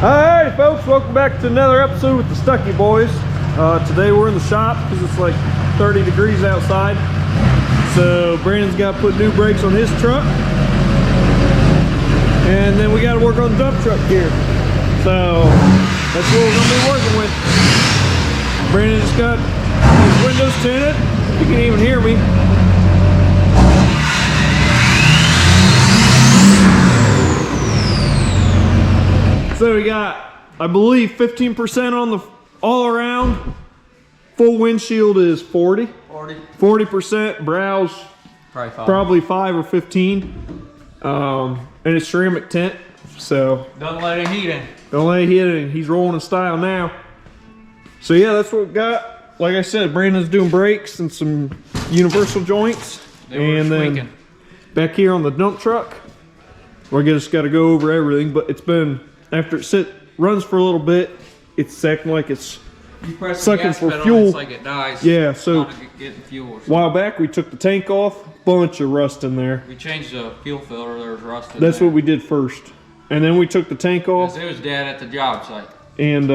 Alright folks, welcome back to another episode with the Stucky Boys. Today we're in the shop because it's like 30 degrees outside. So Brandon's got to put new brakes on his truck. And then we got to work on the dump truck here. So that's what we're going to be working with. Brandon just got his windows tinted. You can even hear me. So we got, I believe, 15% on the all around. Full windshield is 40. 40%. Brows probably 5 or 15. And it's ceramic tint. So don't let it heat in. Don't let it hit in. He's rolling in style now. So yeah, that's what we got. Like I said, Brandon's doing brakes and some universal joints. And then back here on the dump truck, we just got to go over everything. But it's been, after it runs for a little bit, it's acting like it's sucking for fuel. It's like it dies. Yeah, so getting fuel. A while back we took the tank off, bunch of rust in there. We changed the fuel filter. There was rust in That's there. what we did first, and then we took the tank off. It was dead at the job site. And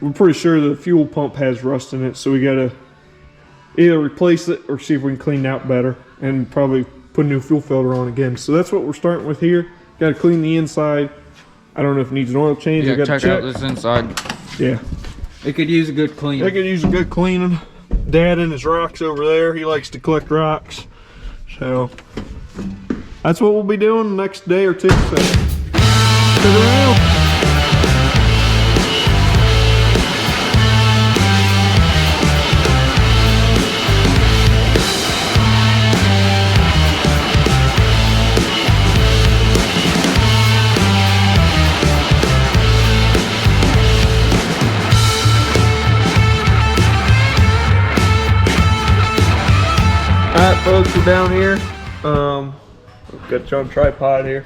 we're pretty sure the fuel pump has rust in it, so we gotta either replace it or see if we can clean it out better, and probably put a new fuel filter on again. So that's what we're starting with here. Got to clean the inside. I don't know if it needs an oil change. Yeah, check out this inside. Yeah. It could use a good cleaning. It could use a good cleaning. Dad and his rocks over there. He likes to collect rocks. So that's what we'll be doing the next day or two. So stick around. Alright folks, we're down here. Got you on tripod here.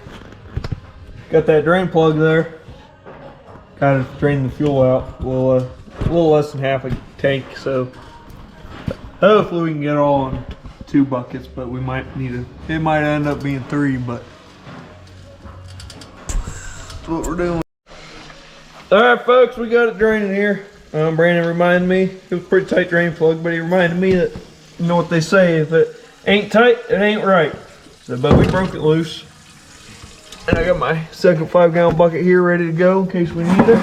Got that drain plug there. Kind of drain the fuel out. A little less than half a tank, so hopefully we can get it all in 2 buckets, but we might need it might end up being 3, but that's what we're doing. Alright folks, we got it draining here. Brandon reminded me, it was a pretty tight drain plug, but he reminded me that, you know what they say, if it ain't tight, it ain't right. So, but we broke it loose. And I got my second 5-gallon bucket here ready to go in case we need it.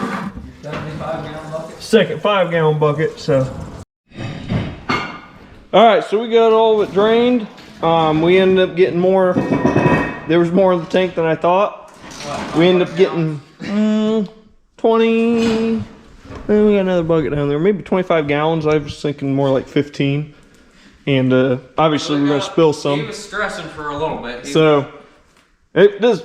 75-gallon bucket? Second 5-gallon bucket, so. Alright, so we got all of it drained. We ended up getting more, there was more in the tank than I thought. We ended up getting 20, we got another bucket down there, maybe 25 gallons. I was thinking more like 15. And obviously we're gonna spill some. He was stressing for a little bit. So it does.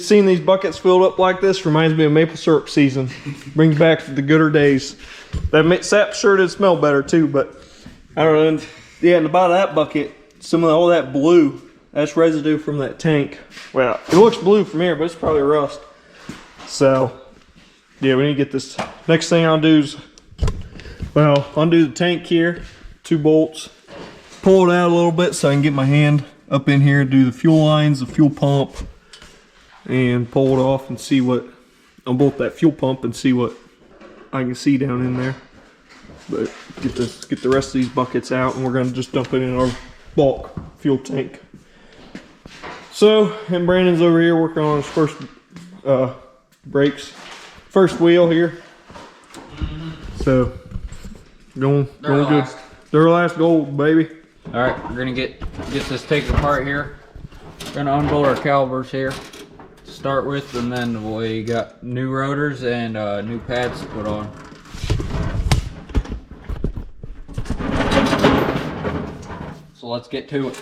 Seeing these buckets filled up like this reminds me of maple syrup season. Brings back the gooder days. That sap sure did smell better too. But I don't know. Yeah, in the bottom of that bucket, some of all that blue, that's residue from that tank. Well, it looks blue from here, but it's probably rust. So yeah, we need to get this. Next thing I'll do is, well, undo the tank here, 2 bolts. Pull it out a little bit so I can get my hand up in here, do the fuel lines, the fuel pump, and pull it off and see what, on both that fuel pump and see what I can see down in there. But get the rest of these buckets out and we're gonna just dump it in our bulk fuel tank. So, and Brandon's over here working on his first brakes, first wheel here. So, going good. Their last gold, baby. All right, we're gonna get this taken apart here. We're gonna unbolt our calipers here to start with, and then we got new rotors and new pads to put on. So let's get to it.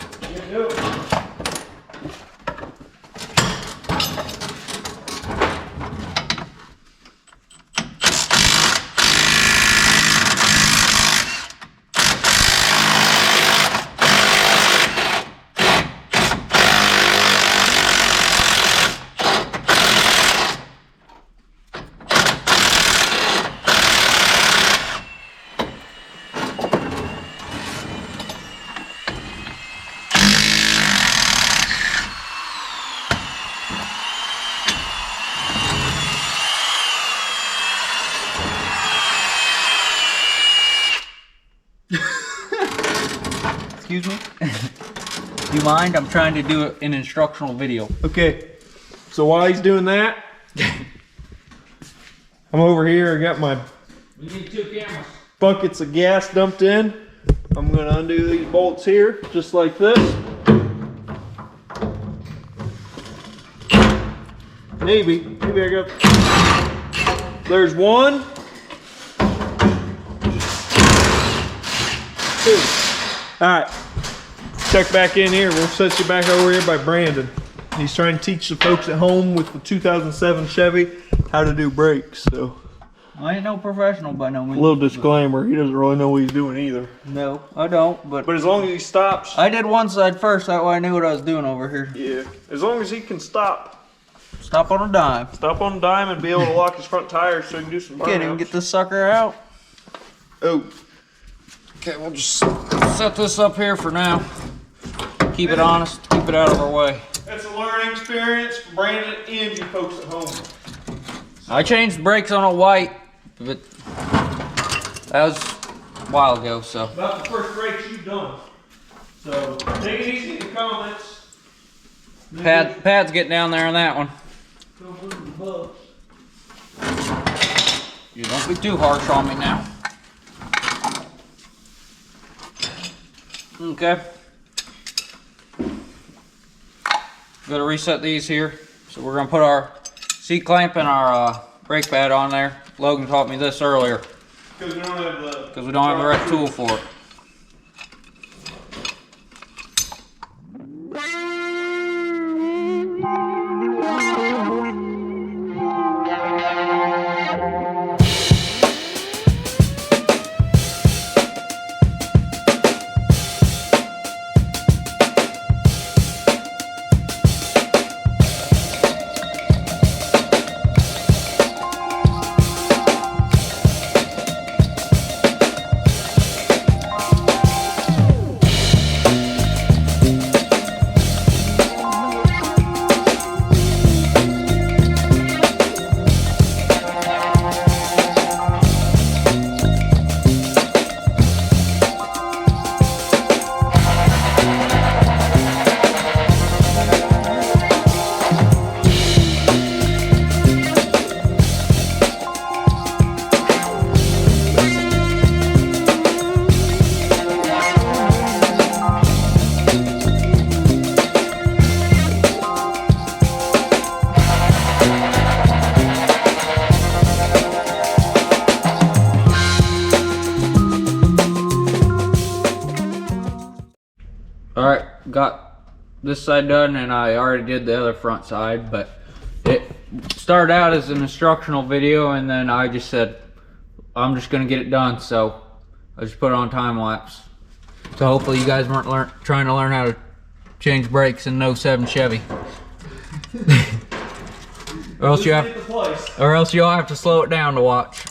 Excuse me? Do you mind? I'm trying to do an instructional video. Okay, so while he's doing that, I'm over here. I got my We need 2 cameras. buckets of gas dumped in. I'm gonna undo these bolts here, just like this. Maybe I got. There's 1, 2. All right, check back in here. We'll set you back over here by Brandon. He's trying to teach the folks at home with the 2007 Chevy how to do brakes. So, I ain't no professional by no means. little disclaimer: he doesn't really know what he's doing either. No, I don't. But But as long as he stops, I did one side first. That way I knew what I was doing over here. yeah. As long as he can stop Stop on a dime. on a dime and be able to lock his front tires so he can do some Can't even burnouts. get this sucker out. Oh, Okay, we'll just set this up here for now. Keep it honest. Keep it out of our way. that's a learning experience for Brandon and you folks at home. I changed the brakes on a white, but that was a while ago. So About the first brakes you've done. So take it easy in the comments. Pad's getting down there on that one. You don't be too harsh on me now. Okay. Gotta reset these here. So we're gonna put our seat clamp and our brake pad on there. Logan taught me this earlier. Because we don't have the right tool for it. Alright, got this side done and I already did the other front side, but it started out as an instructional video and then I just said I'm just gonna get it done, so I just put it on time lapse. So hopefully you guys weren't trying to learn how to change brakes in an 07 Chevy. or else you'll have to slow it down to watch.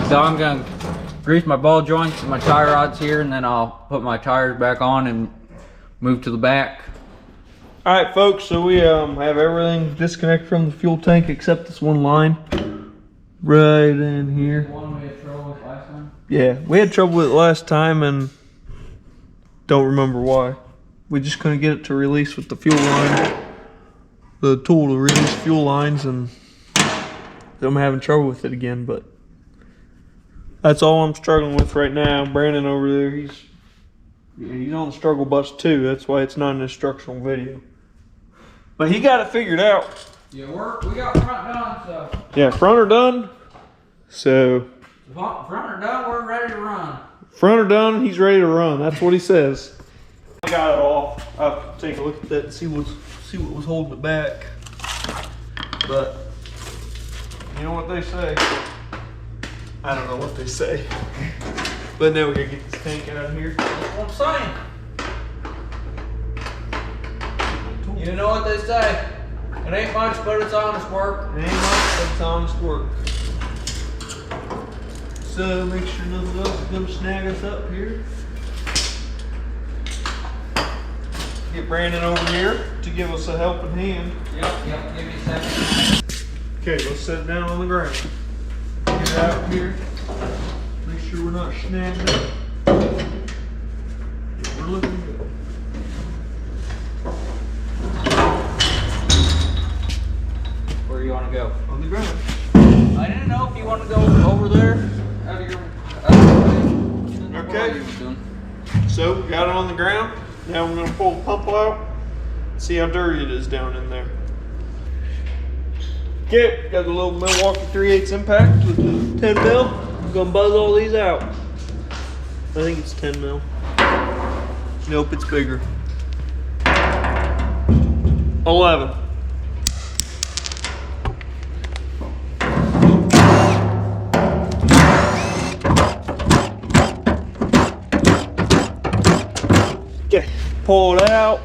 So I'm gonna grease my ball joints and my tie rods here, and then I'll put my tires back on and move to the back. All right, folks, so we have everything disconnected from the fuel tank except this one line right in here. One we had trouble with last time? Yeah, we had trouble with it last time and don't remember why. We just couldn't get it to release with the fuel line, the tool to release fuel lines, and I'm having trouble with it again, but that's all I'm struggling with right now. Brandon over there, he's on the struggle bus too. That's why it's not an instructional video. But he got it figured out. Yeah, we got front done, so. Yeah, front are done. So Front are done, we're ready to run. front are done, he's ready to run. That's what he says. I got it off. I'll have to take a look at that and see what was holding it back. But you know what they say. I don't know what they say. But now we gotta get this tank out of here. That's what I'm saying. You know what they say. It ain't much, but it's honest work. It ain't much, but it's honest work. So make sure nothing else is gonna snag us up here. Get Brandon over here to give us a helping hand. Yep, give me a second. Okay, let's set it down on the ground. Get it out here. Make sure we're not snagged up. to go? On the ground. I didn't know if you want to go over there. Out of your, Okay. So, got it on the ground. Now I'm going to pull the pump out. See how dirty it is down in there. Okay, got the little Milwaukee 3/8 impact with the 10 mil. I'm going to buzz all these out. I think it's 10 mil. Nope, it's bigger. 11. Okay, pull it out.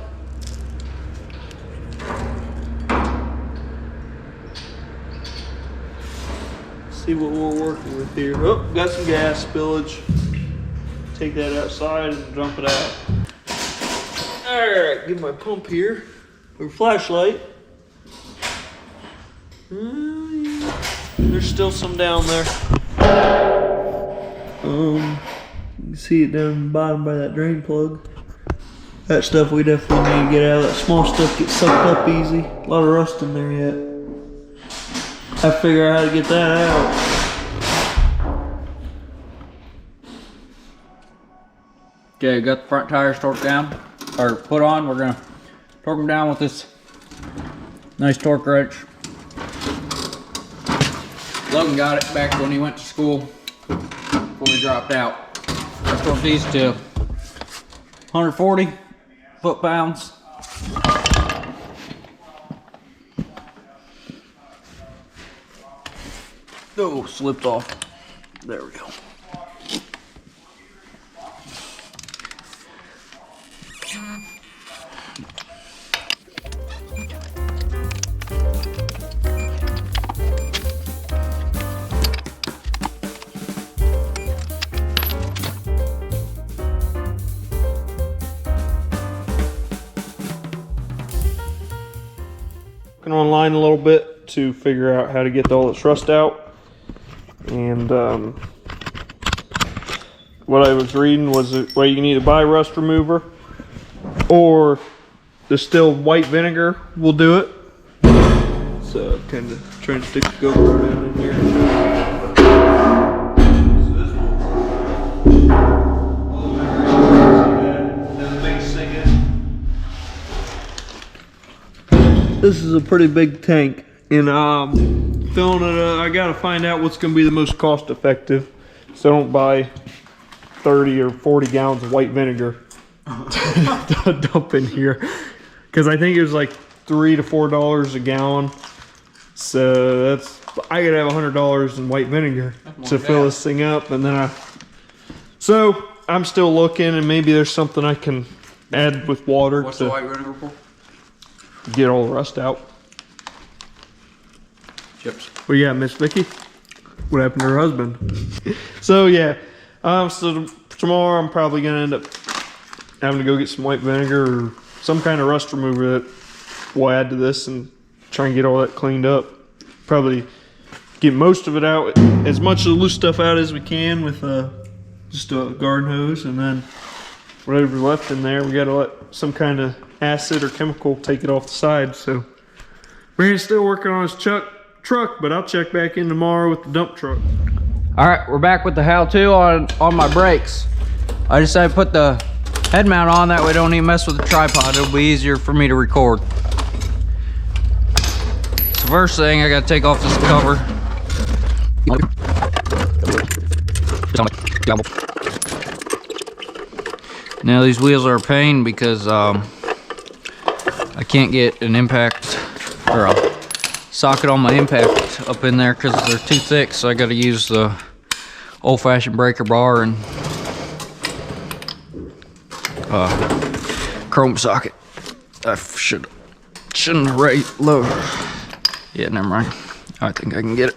See what we're working with here. Oh, got some gas spillage. Take that outside and dump it out. Alright, get my pump here. Or flashlight. There's still some down there. You can see it down the bottom by that drain plug. That stuff we definitely need to get out. That small stuff gets sucked up easy. A lot of rust in there yet. I figure out how to get that out. Okay, got the front tires torqued down, or put on. We're gonna torque them down with this nice torque wrench. Logan got it back when he went to school before he dropped out. I torqued these to 140 foot-pounds. Oh, slipped off. There we go. Looking online a little bit to figure out how to get all this rust out. And what I was reading was that well, you can either buy rust remover or distilled white vinegar will do it. So kind of trying to stick the GoPro down in here. This is a pretty big tank, and filling it up, I gotta find out what's gonna be the most cost effective, so I don't buy 30 or 40 gallons of white vinegar to dump in here, because I think it was like $3 to $4 a gallon. So that's, I could have $100 in white vinegar to fill this thing up, and then so I'm still looking, and maybe there's something I can add with water. What's the white vinegar for? Get all the rust out. Chips. Well, yeah, Miss Vicky. What happened to her husband? So yeah, so tomorrow I'm probably gonna end up having to go get some white vinegar or some kind of rust remover that we'll add to this and try and get all that cleaned up. Probably get most of it out, as much of the loose stuff out as we can with just a garden hose, and then whatever's left in there, we gotta let some kind of acid or chemical take it off the side. So Brandon's still working on his truck, but I'll check back in tomorrow with the dump truck. All right, we're back with the how-to on my brakes. I decided to put the head mount on, that way I don't even mess with the tripod. It'll be easier for me to record. So first thing, I gotta take off this cover. Now these wheels are a pain because I can't get an impact or a socket on my impact up in there because they're too thick, so I got to use the old-fashioned breaker bar and chrome socket. I shouldn't have raised low. Yeah, never mind. I think I can get it.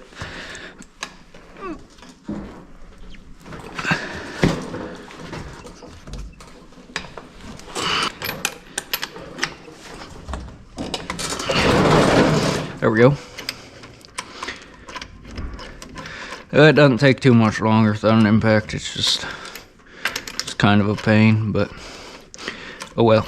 There we go. It doesn't take too much longer without an impact. It's kind of a pain, but oh well.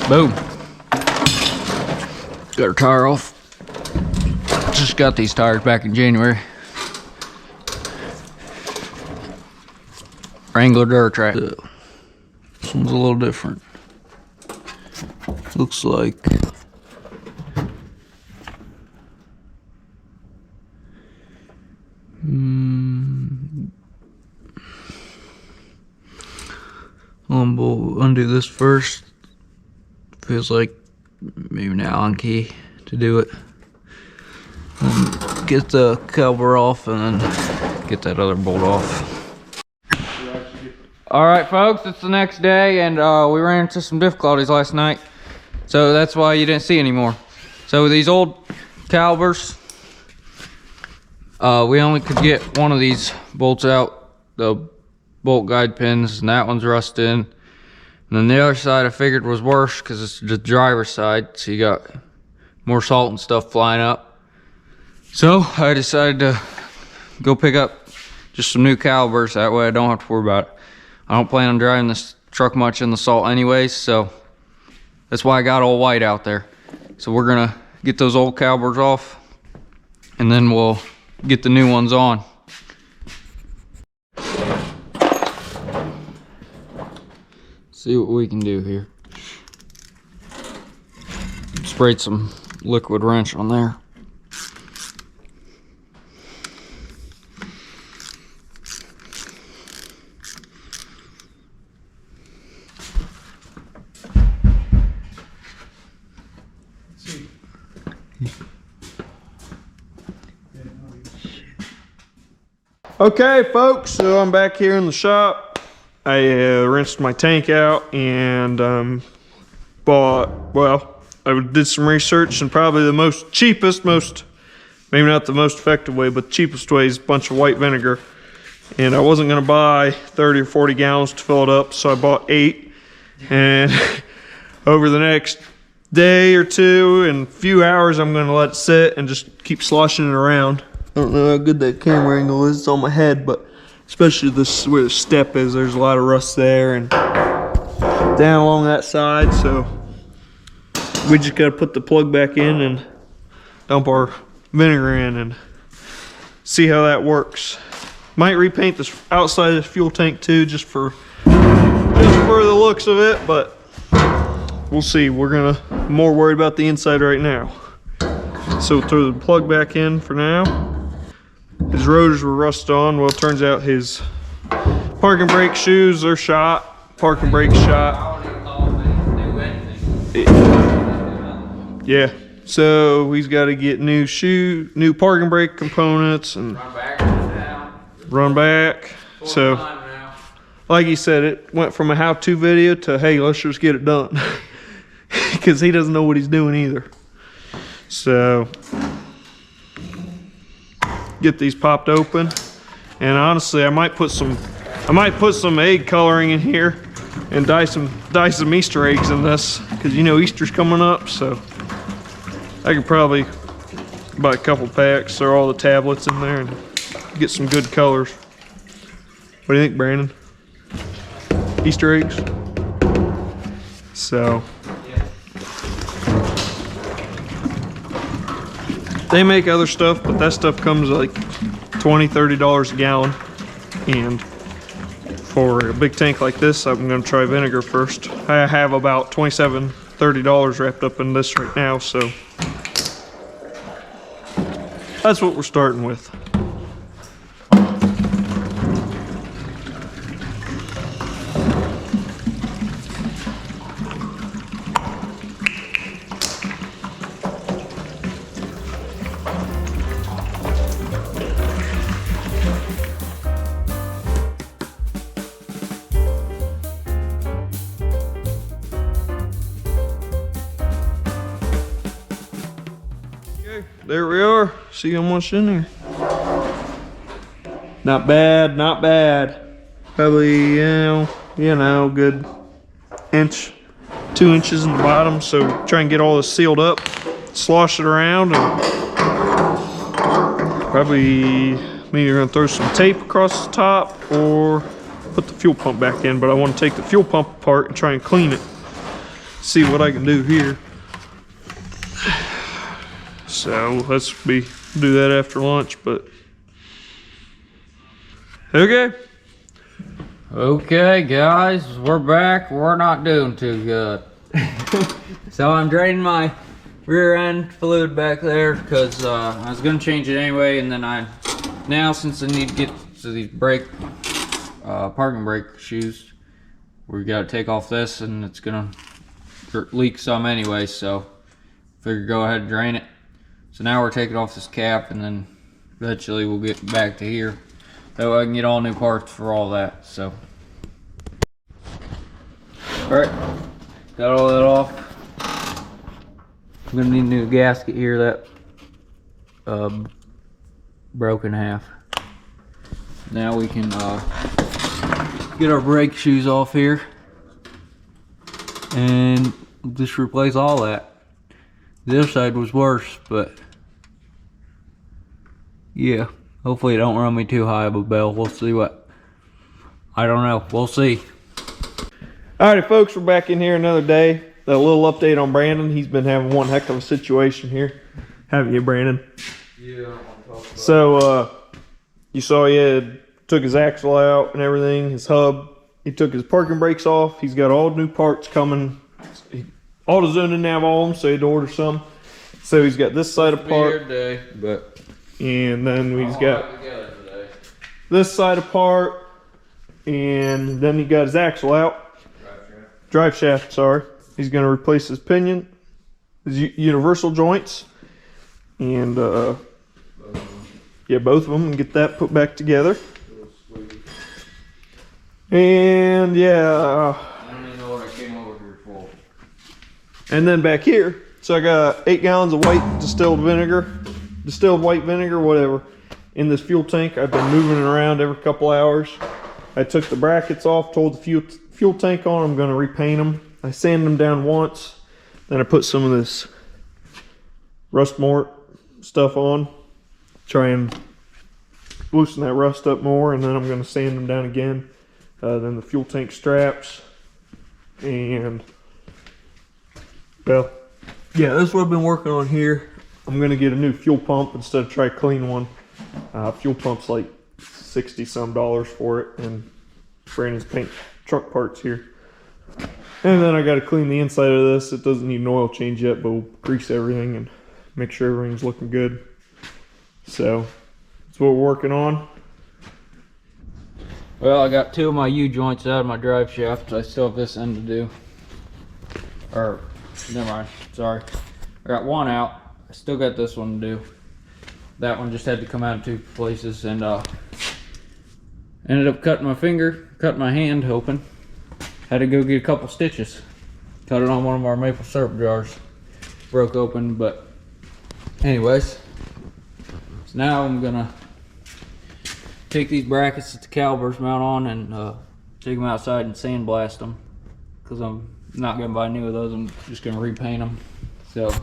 Boom. Got our tire off. Just got these tires back in January. Wrangler dirt track. This one's a little different. Looks like we'll undo this first. Feels like maybe an Allen key to do it. And get the cover off and then get that other bolt off. Alright folks, it's the next day and we ran into some difficulties last night. So that's why you didn't see anymore. So these old calibers, we only could get one of these bolts out, the bolt guide pins, and that one's rusted in. And then the other side I figured was worse because it's the driver's side, so you got more salt and stuff flying up. So I decided to go pick up just some new calibers, that way I don't have to worry about it. I don't plan on driving this truck much in the salt anyways, so that's why I got all white out there. So we're gonna get those old calibers off and then we'll get the new ones on. See what we can do here. Sprayed some liquid wrench on there. Okay folks, so I'm back here in the shop. I rinsed my tank out and I did some research, and probably the most cheapest, maybe not the most effective way, but the cheapest way is a bunch of white vinegar. And I wasn't gonna buy 30 or 40 gallons to fill it up, so I bought 8. And over the next day or two and few hours, I'm gonna let it sit and just keep sloshing it around. I don't know how good that camera angle is, it's on my head, but especially this where the step is, there's a lot of rust there and down along that side, so we just gotta put the plug back in and dump our vinegar in and see how that works. Might repaint this outside of the fuel tank too, just for the looks of it, but we'll see. We're more worried about the inside right now. So we'll throw the plug back in for now. His rotors were rusted on. Well, it turns out his parking brake shoes are shot. Parking brake shot. Yeah. So he's got to get new parking brake components and run back. So, like he said, it went from a how-to video to, hey, let's just get it done. Because he doesn't know what he's doing either. So get these popped open, and honestly I might put some egg coloring in here and dye some Easter eggs in this, because you know Easter's coming up, so I could probably buy a couple packs, throw all the tablets in there and get some good colors. What do you think, Brandon? Easter eggs? So they make other stuff, but that stuff comes like $20–30 a gallon. And for a big tank like this, I'm gonna try vinegar first. I have about $27–30 wrapped up in this right now, so that's what we're starting with. There we are. See how much in there. Not bad, not bad. Probably, you know, good inch, 2 inches in the bottom. So try and get all this sealed up, slosh it around, and probably maybe you're gonna throw some tape across the top or put the fuel pump back in. But I want to take the fuel pump apart and try and clean it. see what I can do here. So let's do that after lunch, but okay. Okay, guys, we're back. We're not doing too good. So I'm draining my rear end fluid back there because I was gonna change it anyway, and then now since I need to get to these parking brake shoes, we gotta take off this, and it's gonna leak some anyway. So figured go ahead and drain it. So now we're taking off this cap, and then eventually we'll get back to here. That way I can get all new parts for all that. So, all right, got all that off. I'm gonna need a new gasket here that broke in half. Now we can get our brake shoes off here and just replace all that. The other side was worse, but yeah, hopefully it don't run me too high of a bell. We'll see what, I don't know, we'll see. Alrighty folks, we're back in here another day. A little update on Brandon. He's been having one heck of a situation here. Haven't you, Brandon? Yeah, I want to talk about it. So, you saw he took his axle out and everything, his hub. He took his parking brakes off. He's got all new parts coming. AutoZone didn't have all of them, so he had to order some. So he's got this side apart. Day, but and then he's got this side apart. And then he got his axle out. Drive shaft, sorry. He's going to replace his pinion, his universal joints, and yeah, both of them, and get that put back together. And yeah, I don't even know what I came over here for. And then back here, so I got 8 gallons of white distilled white vinegar, whatever, in this fuel tank. I've been moving it around every couple hours. I took the brackets off, told the fuel tank on I'm going to repaint them. I sanded them down once, then I put some of this rust mort stuff on, try and loosen that rust up more, and then I'm going to sand them down again. Then the fuel tank straps, and well, yeah, that's what I've been working on here. I'm going to get a new fuel pump instead of try a clean one. Fuel pump's like $60 some for it, and Brandon's paint truck parts here. And then I got to clean the inside of this. It doesn't need an oil change yet, but we'll grease everything and make sure everything's looking good. So that's what we're working on. Well, I got 2 of my U-joints out of my drive shaft. I still have this end to do. Or, never mind, sorry. I got 1 out. I still got this one to do. That one just had to come out in 2 places, and ended up cutting my hand open. Had to go get a couple stitches. Cut it on one of our maple syrup jars. Broke open, but anyways. So now I'm gonna take these brackets that the calipers mount on and take them outside and sandblast them. Because I'm not gonna buy new of those, I'm just gonna repaint them. So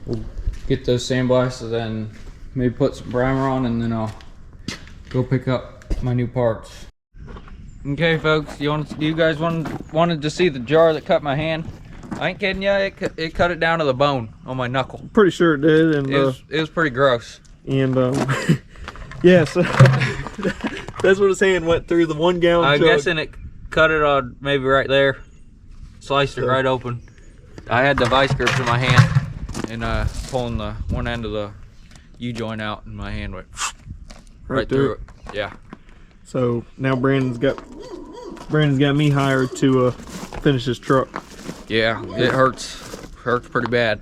we'll get those sandblasted and maybe put some primer on, and then I'll go pick up my new parts. Okay, folks, you guys wanted to see the jar that cut my hand? I ain't kidding you, it cut it down to the bone on my knuckle. Pretty sure it did, and it was pretty gross. And yeah, so that's what his hand went through, the 1 gallon I'm jug. guessing it cut it on maybe right there, sliced it right open. I had the vice grips in my hand, and pulling the one end of the U-joint out, and my hand went right through it. Yeah. So now Brandon's got me hired to finish his truck. Yeah, it hurts pretty bad.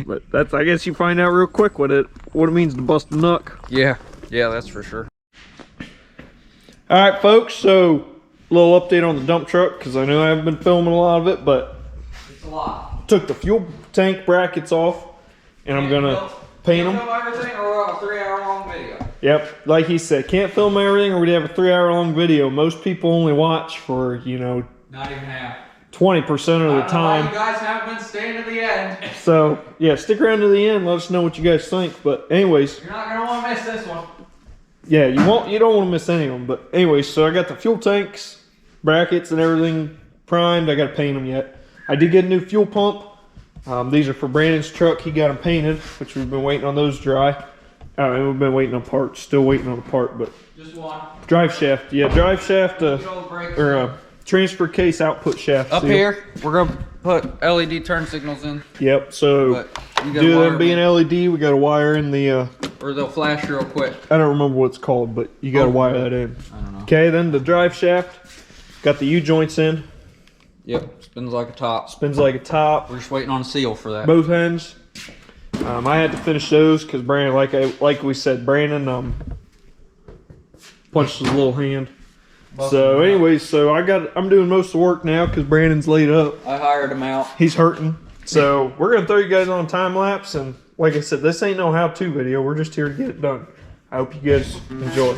But that's, I guess you find out real quick what it means to bust a knuck. Yeah, that's for sure. All right, folks. So a little update on the dump truck, because I know I haven't been filming a lot of it, but It's a lot. took the fuel tank brackets off, and I'm gonna paint them. Film everything, or we'll have a 3-hour long video. Yep, like he said, can't film everything, or we'd have a 3-hour long video. Most people only watch for, you know, Not even half. 20% of the time. You guys haven't been staying to the end. So yeah, stick around to the end. Let us know what you guys think. But anyways, You're not gonna want to miss this one. yeah, you don't want to miss any of them. But anyways, so I got the fuel tanks, brackets, and everything primed. I got to paint them yet. I did get a new fuel pump. These are for Brandon's truck. He got them painted, which we've been waiting on those to dry. We've been waiting on parts. Still waiting on a part, but Just one. drive shaft. Yeah, drive shaft or transfer case output shaft. Up seal. here, we're gonna put LED turn signals in. Yep. So But you gotta due to wire them being LED, we got to wire in the. or they'll flash real quick. I don't remember what it's called, but you got to wire that in. I don't know. Okay, then the drive shaft. Got the U joints in. Yep, spins like a top. Spins like a top. We're just waiting on a seal for that. Both ends. I had to finish those because Brandon, like we said, Brandon punched his little hand. So, anyways, I'm doing most of the work now because Brandon's laid up. I hired him out. He's hurting. So we're gonna throw you guys on a time lapse, and like I said, this ain't no how-to video. We're just here to get it done. I hope you guys enjoy.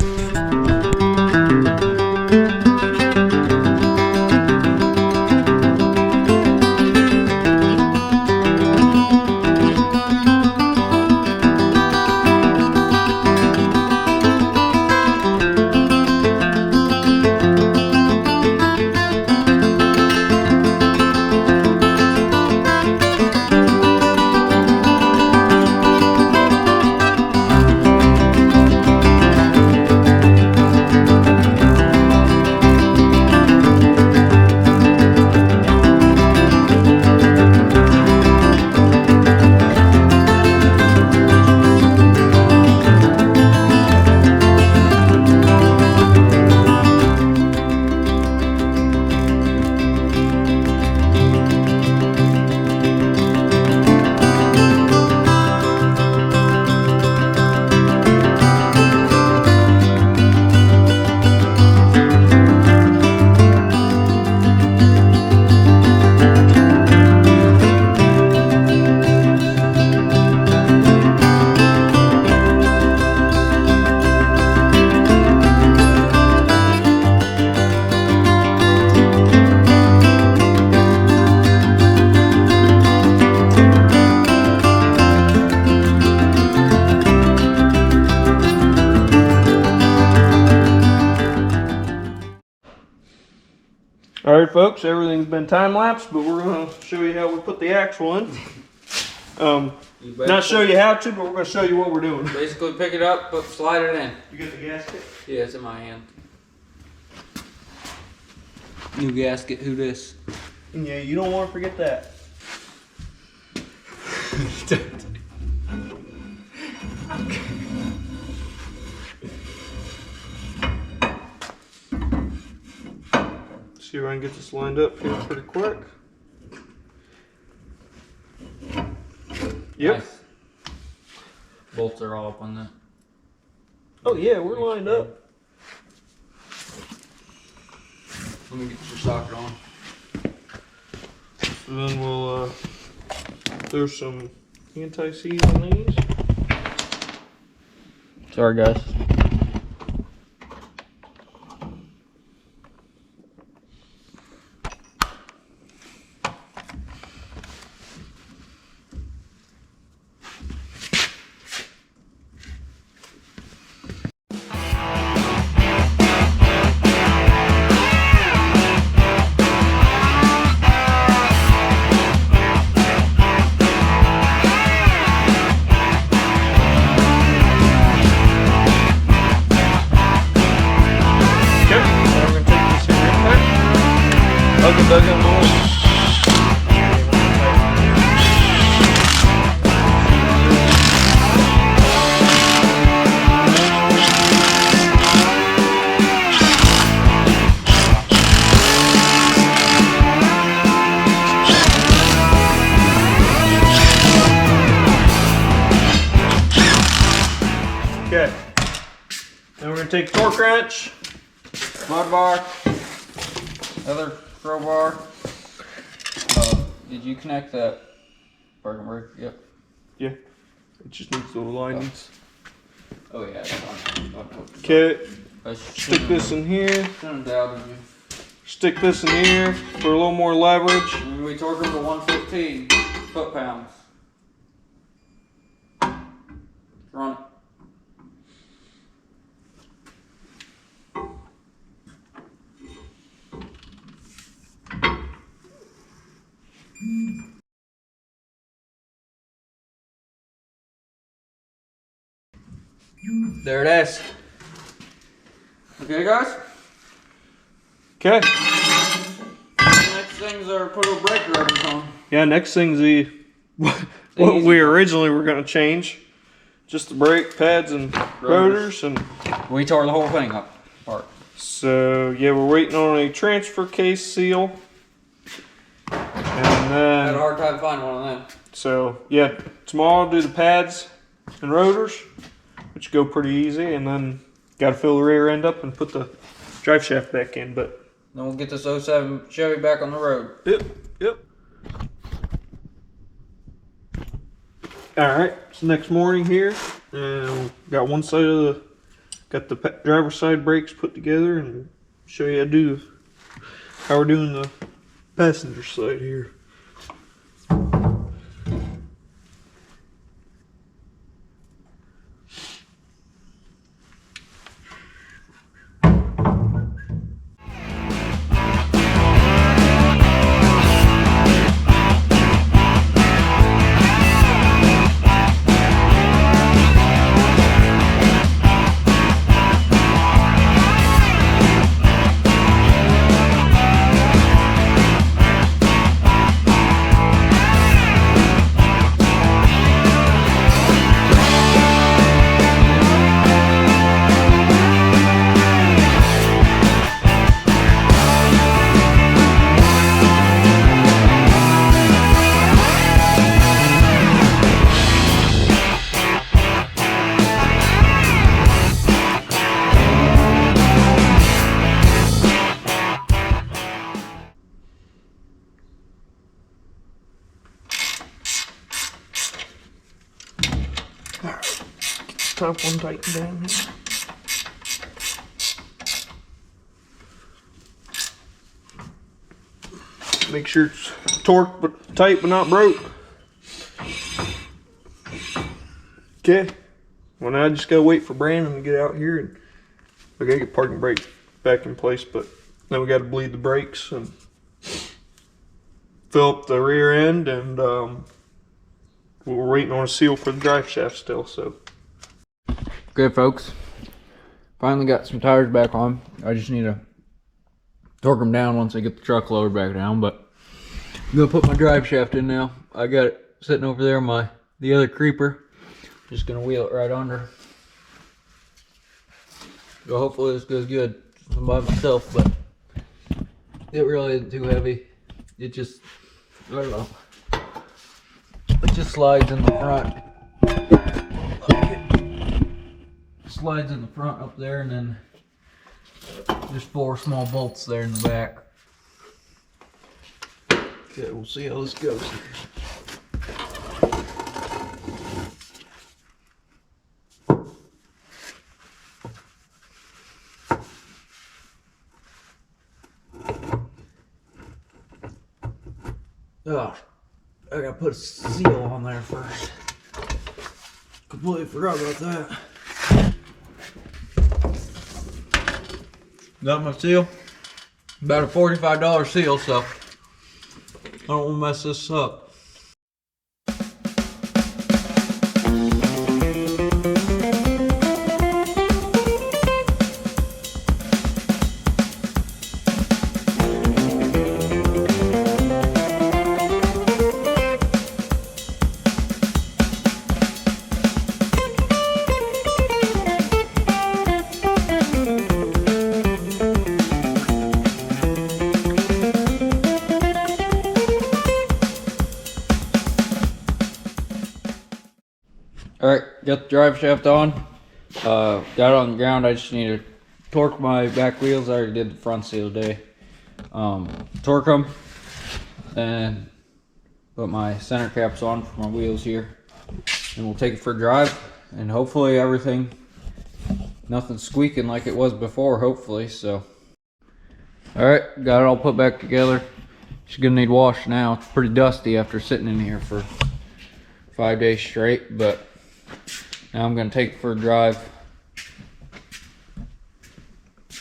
Alright folks, everything's been time-lapsed, but we're going to show you how we put the axle in. Not show you how to, but we're going to show you what we're doing. Basically pick it up, but slide it in. You got the gasket? Yeah, it's in my hand. New gasket, who this? Yeah, you don't want to forget that. See if I can get this lined up here pretty quick. Yep. Nice. Bolts are all up on that. Oh yeah, we're lined up. Let me get your socket on. So then we'll throw some anti-seize on these. Sorry guys. Okay. Now we're going to take a torque wrench, Mud bar, other crowbar. Did you connect that parking brake? Yep. yeah, it just needs the linings. Oh yeah. It's fine. Okay, I stick this in here, shouldn't have doubted you. stick this in here for a little more leverage. And we torque them to 115 foot-pounds. Run it. There it is. Okay, guys. Okay. Next things are put a brake rubbers on. Yeah, next thing's the what we originally were gonna change. Just the brake pads and rotors and we tore the whole thing apart. So yeah, we're waiting on a transfer case seal. And then Had a hard time finding one of them. so yeah, tomorrow I'll do the pads and rotors, which go pretty easy, and then gotta fill the rear end up and put the drive shaft back in, but Then we'll get this 07 Chevy back on the road. Yep. Alright, so next morning here, and got one side of the, got the driver's side brakes put together, and show you how we're doing the passenger side here. Top one tighten down here. Make sure it's torqued but tight but not broke. Okay. Well, now I just gotta wait for Brandon to get out here, and we gotta get parking brakes back in place, but then we gotta bleed the brakes and fill up the rear end, and we're waiting on a seal for the drive shaft still, so. Okay, folks. Finally got some tires back on. I just need to torque them down once I get the truck lowered back down, but I'm gonna put my drive shaft in now. I got it sitting over there, the other creeper. Just gonna wheel it right under. So hopefully this goes good. I'm by myself, but it really isn't too heavy. It just, I don't know. It just slides in the front. Slides in the front up there, and then just 4 small bolts there in the back. Okay, we'll see how this goes. Oh, I gotta put a seal on there first. Completely forgot about that. Got my seal. About a $45 seal, so I don't want to mess this up. Alright, got the drive shaft on. Got it on the ground. I just need to torque my back wheels. I already did the fronts the other day. Torque them and put my center caps on for my wheels here. And we'll take it for a drive, and hopefully everything, nothing's squeaking like it was before, hopefully. So alright, got it all put back together. It's gonna need wash now. It's pretty dusty after sitting in here for 5 days straight, but now I'm gonna take it for a drive.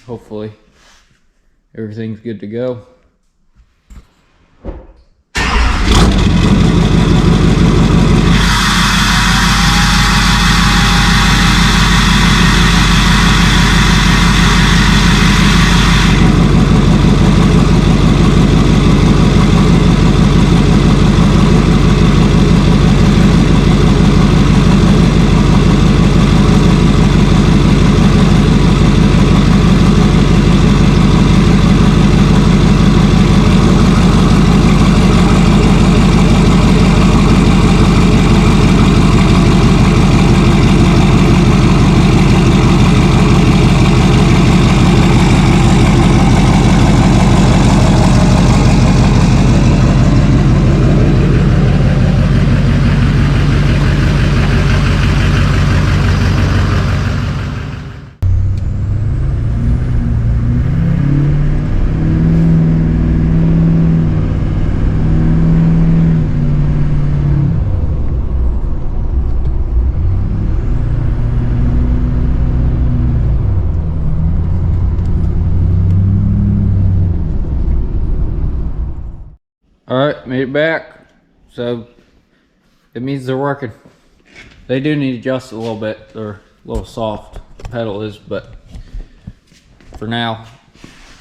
Hopefully everything's good to go. right, made it back. So it means they're working. They do need to adjust a little bit. They're a little soft, the pedal is, but for now,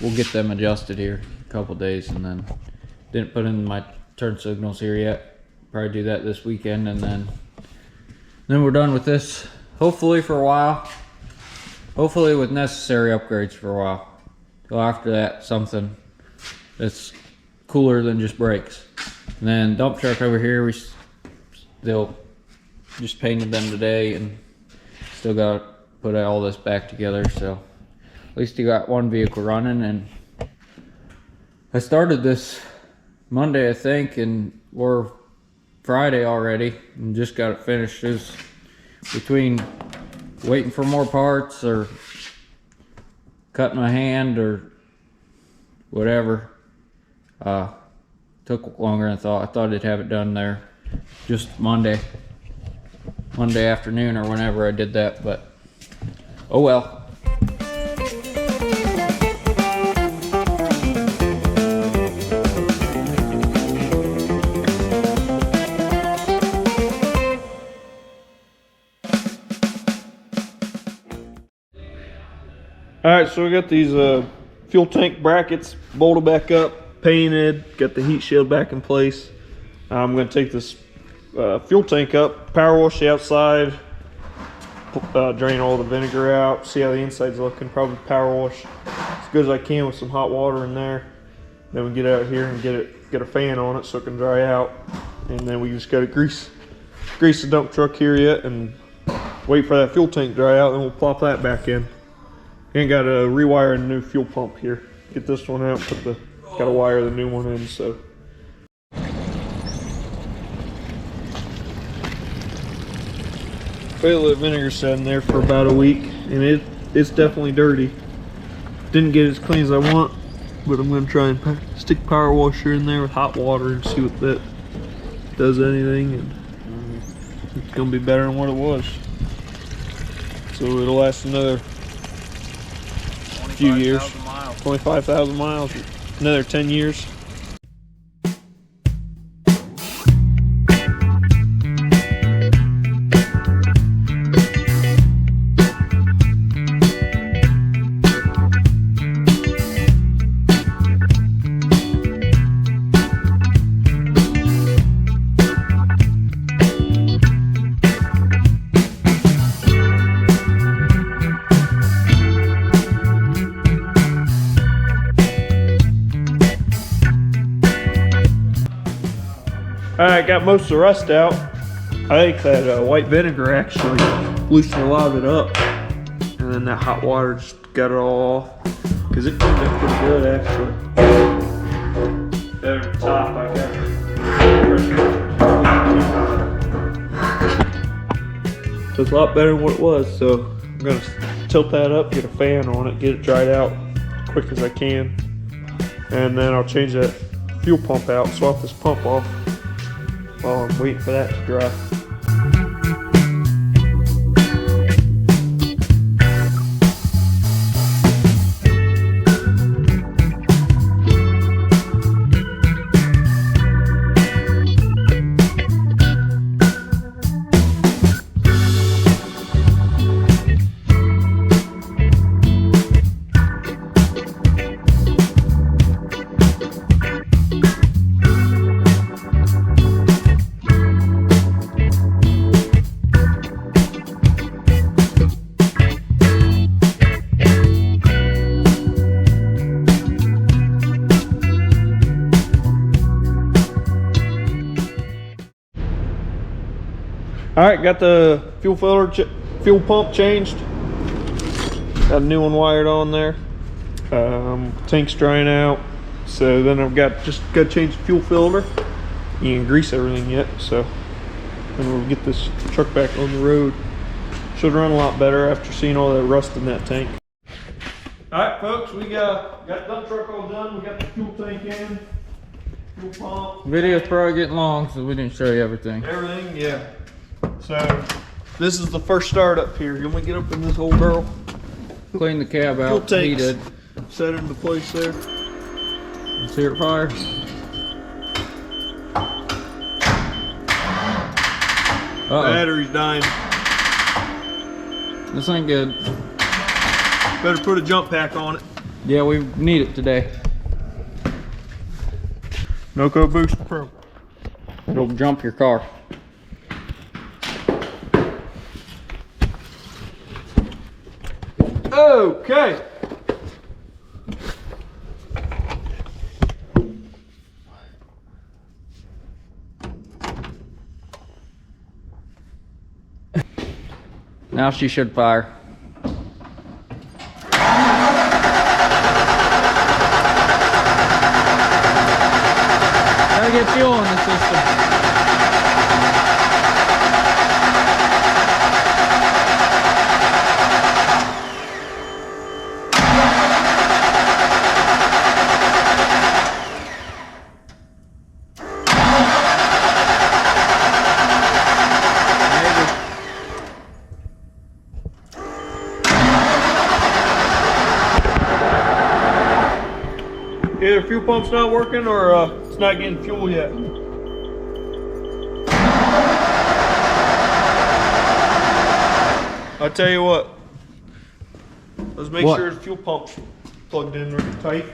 we'll get them adjusted here in a couple days, and then didn't put in my turn signals here yet. Probably do that this weekend, and then we're done with this. Hopefully for a while. Hopefully with necessary upgrades for a while. So after that, something that's cooler than just brakes. And then dump truck over here, we still just painted them today, and still got to put all this back together. So at least you got one vehicle running. And I started this Monday, I think, and we're Friday already, and just got it finished. Is between waiting for more parts or cutting my hand or whatever, took longer than I thought. I thought I'd have it done there just Monday afternoon or whenever I did that, but oh well. Alright, so we got these fuel tank brackets bolted back up, painted, got the heat shield back in place. I'm going to take this fuel tank up, power wash the outside, drain all the vinegar out, see how the inside's looking, probably power wash as good as I can with some hot water in there. Then we get out here and get a fan on it so it can dry out, and then we just got to grease the dump truck here yet and wait for that fuel tank to dry out, and we'll plop that back in. And got to rewire a new fuel pump here. Get this one out, got to wire the new one in, so. Let vinegar sat in there for about a week, and it's definitely dirty. Didn't get it as clean as I want, but I'm going to try and stick power washer in there with hot water and see what that does anything, and it's going to be better than what it was. So it'll last another few years, 25,000 miles, another 10 years. Alright, got most of the rust out. I think that white vinegar actually loosened a lot of it up, and then that hot water just got it all off, because it cleaned up pretty good actually. There at the top I got it. So it's a lot better than what it was, so I'm going to tilt that up, get a fan on it, get it dried out as quick as I can, and then I'll change that fuel pump out, swap this pump off while I'm waiting for that to dry. Alright, got the fuel pump changed. Got a new one wired on there. Tank's drying out. So then I've got to change the fuel filter. You can grease everything yet, so then we'll get this truck back on the road. Should run a lot better after seeing all that rust in that tank. Alright folks, we got the dump truck all done. We got the fuel tank in. Fuel pump. Video's probably getting long, so we didn't show you everything. Everything, yeah. So this is the first start up here. You want me to get up in this old girl? Clean the cab out. Fuel tanks He did. set into place there. Let's hear it fire. Battery's dying. This ain't good. Better put a jump pack on it. Yeah, we need it today. Knuck Boost Pro. It'll jump your car. Okay. Now she should fire. Gotta get fuel in the system. Either fuel pump's not working or it's not getting fuel yet. I'll tell you what. Let's make sure the fuel pump's plugged in really tight.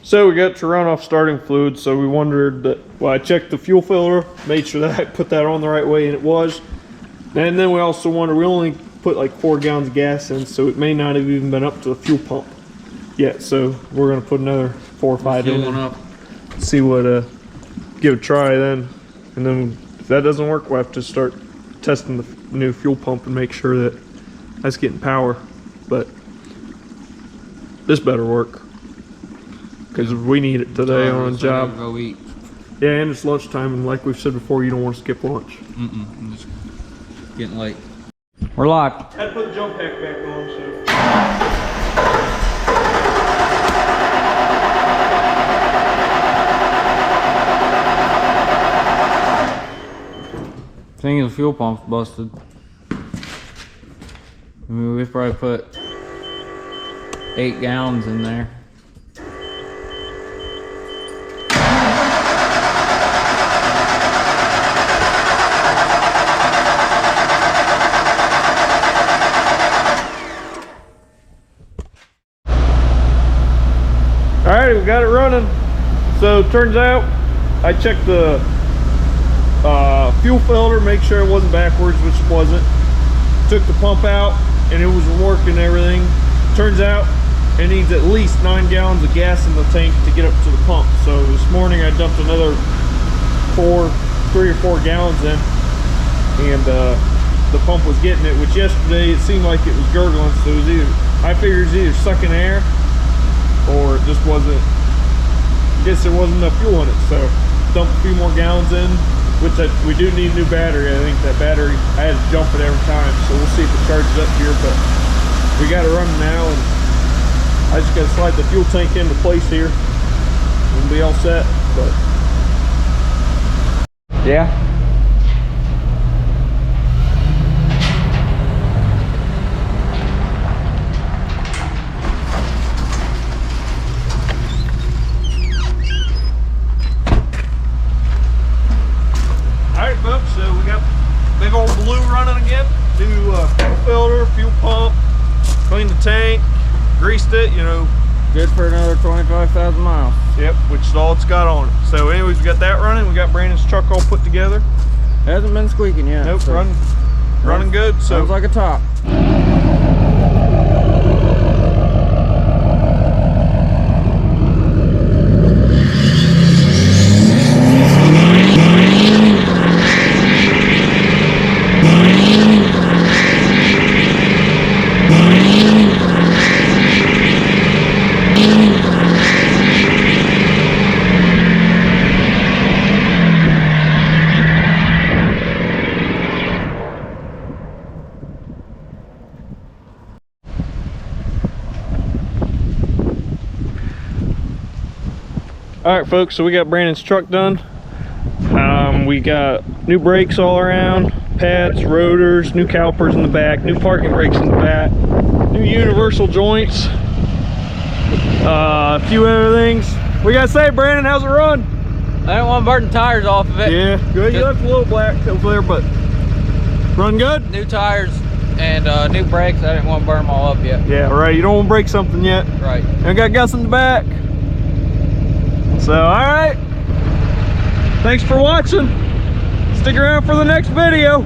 So we got to run off starting fluid, so we wondered that, well, I checked the fuel filter, made sure that I put that on the right way, and it was. And then we also wondered, we only put like 4 gallons of gas in, so it may not have even been up to the fuel pump yet. So we're gonna put another 4 or 5 in and see what, give it a try then. And then if that doesn't work, we'll have to start testing the new fuel pump and make sure that that's getting power. But this better work, because we need it today on a job. Go eat. Yeah, and it's lunchtime, and like we've said before, you don't want to skip lunch. I'm just getting late. We're live. I had to put the jump pack back on, so. Thing is, the fuel pump's busted. I mean, we've probably put 8 gallons in there. Alright, we got it running. So it turns out I checked the fuel filter, make sure it wasn't backwards, which it wasn't. Took the pump out and it was working and everything. Turns out it needs at least 9 gallons of gas in the tank to get up to the pump. So this morning I dumped another 3 or 4 gallons in, and the pump was getting it, which yesterday it seemed like it was gurgling, so it was either, I figured it was either sucking air or it just wasn't, I guess there wasn't enough fuel in it. So dumped a few more gallons in, which we do need a new battery. I think that battery, I had to jump it every time, so we'll see if it charges up here, but we got it running now, and I just got to slide the fuel tank into place here and be all set. But yeah. Alright folks, so we got big old blue running again. New fuel filter, fuel pump, cleaned the tank, greased it, you know. Good for another 25,000 miles. Yep, which is all it's got on it. So anyways, we got that running. We got Brandon's truck all put together. Hasn't been squeaking yet. Nope, so running good. So sounds like a top. all right folks, so we got Brandon's truck done. We got new brakes all around, pads, rotors, new calipers in the back, new parking brakes in the back. New universal joints. A few other things. What you gotta say, Brandon? How's it run? I didn't want to burn the tires off of it. Yeah, good. You left a little black over there, but run good? New tires and new brakes. I didn't want to burn them all up yet. Yeah, right. You don't want to break something yet. Right. And I got Gus in the back. So, all right. Thanks for watching. Stick around for the next video.